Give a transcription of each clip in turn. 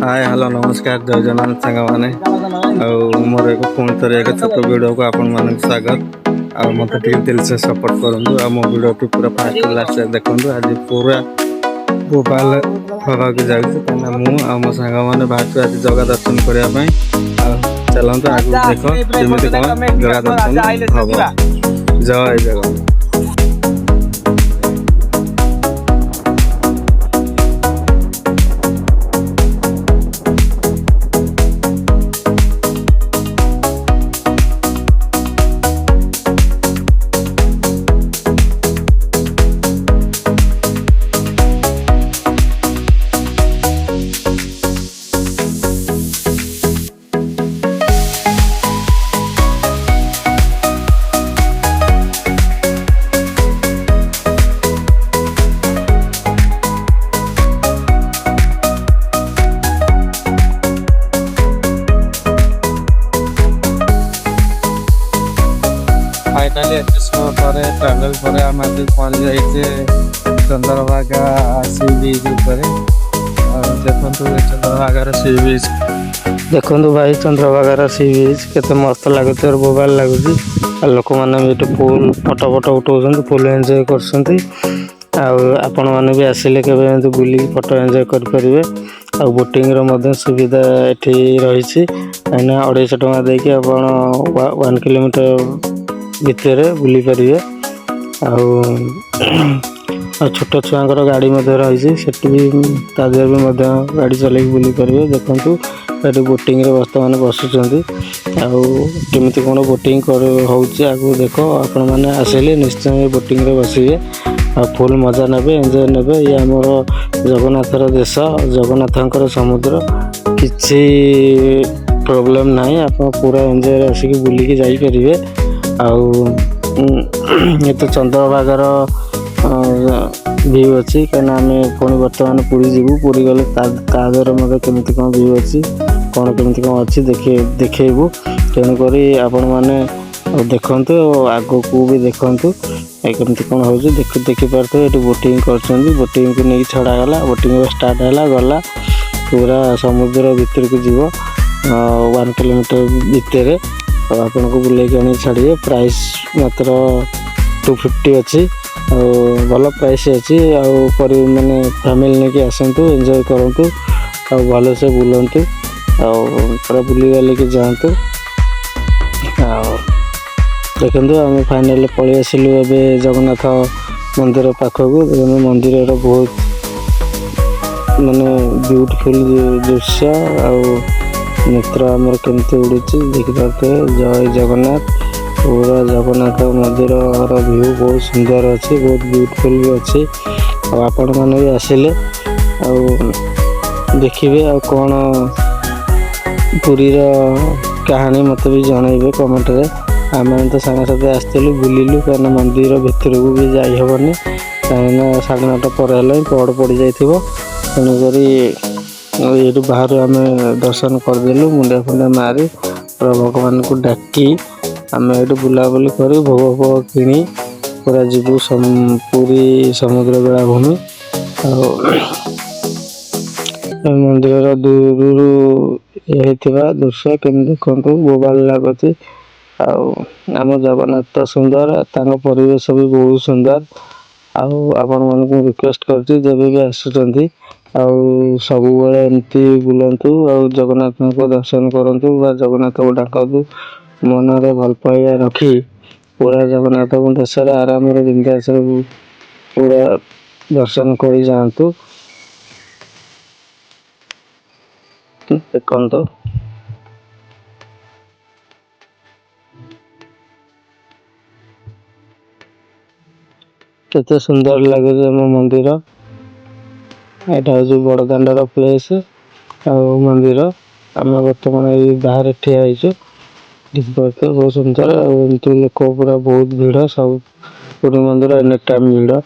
Hi hello नमस्कार जय जगन्नाथ सांग मैंने मोर एक पुणी थे एक छोट वीडियो को आपण मान स्वागत मत दिल से सपोर्ट करूँ आ मो वीडियो पूरा फास्ट लास्ट देखूँ आज पूरा भोपाल हवा जाऊँ मो सांग मैंने बाहर आज जगह दर्शन करने चलते आगे देख जमी कौन जगह दर्शन हम जय जगन्नाथ। फाइनाली एत समय ट्रावेल पर आम आज पहुँच जाइए चंद्रभागा सी बीच देखु चंद्रभागार सी बीच देखु भाई चंद्रभागार सी बीच केते मस्त लगुच और बोबाल लगुच लोक मैंने फुल फटो फटो उठाऊँ फुल एंजॉय आपण मैंने भी आसिले के बुली फटो एंजॉय करेंगे आ बोटिंग सुविधा ये रही है 250 टଙ୍କା देके आप 1 किलोमीटर भितर बुली पारे छोट छुआर गाड़ी रही भी गाड़ी चल बुली पारे देखु ये बोटिंग बर्तमान बसुँच आमि कौन बोटिंग आगू देख आपण मैंने आसिले निश्चय बोटिंग बसवे फुल मजा ने एंजॉय ने ये आमर जगन्नाथर देश जगन्नाथ समुद्र किसी प्रॉब्लम ना आप पूरा एंजॉय आसिक बुलिकी जापरेंगे ये तो चंद्रभागार व्यू अच्छी कहीं आम पुणी बर्तमान पुरी जीवु पुरी गले तादर मतलब केमी कौन व्यू अच्छी कौन केमी कौन अच्छी देखु तेणुक आपण मैंने देखु आग को भी देखु केमी कौन हो देखिपारे ये बोटिंग कर बोटिंग को नहीं छड़ागला बोटिंग स्टार्ट है गला पूरा समुद्र भितर को जीव 1 किलोमीटर भितर आपन को बुले आनी छाड़िए प्राइस मात्र 250 अच्छी भल प्राइस अच्छी माने फैमिली लेके आसतु एंजॉय करूँ भल से बुलतु पूरा बुली गल के जातु देखु आम फाइनल पलि आसिलु ए जगन्नाथ मंदिर पाखक मंदिर बहुत माने ब्यूटीफुल दृश्य नेत्र आमर केमती उड़ी देखिपे जय जगन्नाथ पूरा जगन्नाथ मंदिर व्यू बहुत सुंदर अच्छी बहुत ब्यूटीफुल भी अच्छी आपण मैंने भी आसिले देखिए कौन पुरीर कहानी मत भी जनइबे कमेंट रे आम तो सांगसाथी आसलु बुलिलु कहीं मंदिर भितर को भी जाइबनी कहीं 9:30 पर पहड़ पड़ जाइए तेणुक ये बाहर आम दर्शन करदेलु मुंडिया फुंडिया मारी पूरा भगवान को डाकी आम ये बुलाबुली कर भोग भोग किणी पूरा जीवु पूरी समुद्र बेलाभूमि मंदिर दूर ये दृश्य केमी देखु बोबाल लगुच आम जगन्नाथ तो सुंदर परिवेश भी बहुत सुंदर आपण मन रिक्वेस्ट करती जब भी आसुँच सब बड़े एमती बुलंतु जगन्नाथ को दर्शन करूँ जगन्नाथ को डाकतु मनरे भल पाइबा रखी पूरा जगन्नाथ को देश आराम बिंदास पूरा दर्शन कर जातु देखो केते सुंदर लगे मो मंदिर यहाँ हूँ बड़दाण्डर प्लेस मंदिर आम बर्तमान बाहर ठिया बहुत सुंदर एमती लोक पूरा बहुत भीड़ सब पुरी मंदिर एनी टाइम भीड़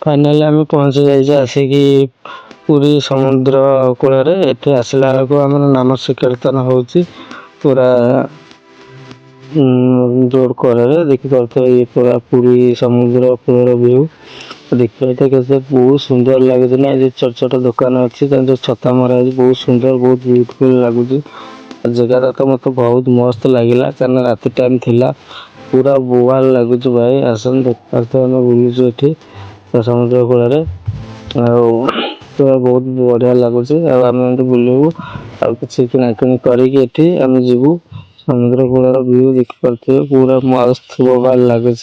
फाइनाली आम पहुँची जाइए आसिकी पुरी समुद्र कूल एठी आसला बेलू आम नाम संकीर्तन होची पूरा रोड कड़े देखिपे ये पूरा पूरी समुद्र कूल व्यू देखिए कैसे बहुत सुंदर लगे ना ये छोट छोट दुकान अच्छी जो छता मरा बहुत सुंदर बहुत ब्यूटीफुल लगुच जगह तो मत बहुत मस्त लगे कारण रात टाइम थिला पूरा बोवाल लगुच भाई आसन देखते बुलूँ ये समुद्र कूल पूरा बहुत बढ़िया लगुच आम बुलू आ कि किणाकिणी करके आम जीवु समुद्र कूल व्यू देखिपे पूरा मस्त बोवाल लगुच।